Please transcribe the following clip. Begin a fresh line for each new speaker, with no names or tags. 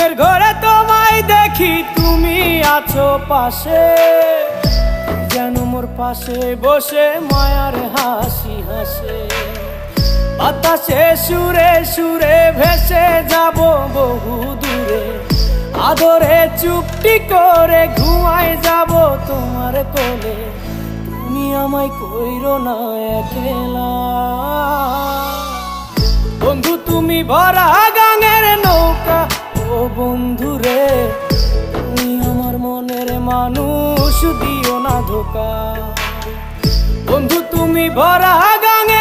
ঘুমের ঘরে তোমায় দেখি তুমি আছো পাশে, যেন মোর পাশে বসে মায়ার হাসি হাসে। বাতাসে সুরে সুরে ভেসে যাব বহু দূরে, আদরে চুপটি করে ঘুমায় যাব তোমার কোলে। তুমি আমায় কইরো না একলা বন্ধু, তুমি ভরা গাঙের নৌকা। ও বন্ধু রে, তুমি আমার মনের মানুষ, দিও না ধোকা। বন্ধু তুমি ভরা গাঙের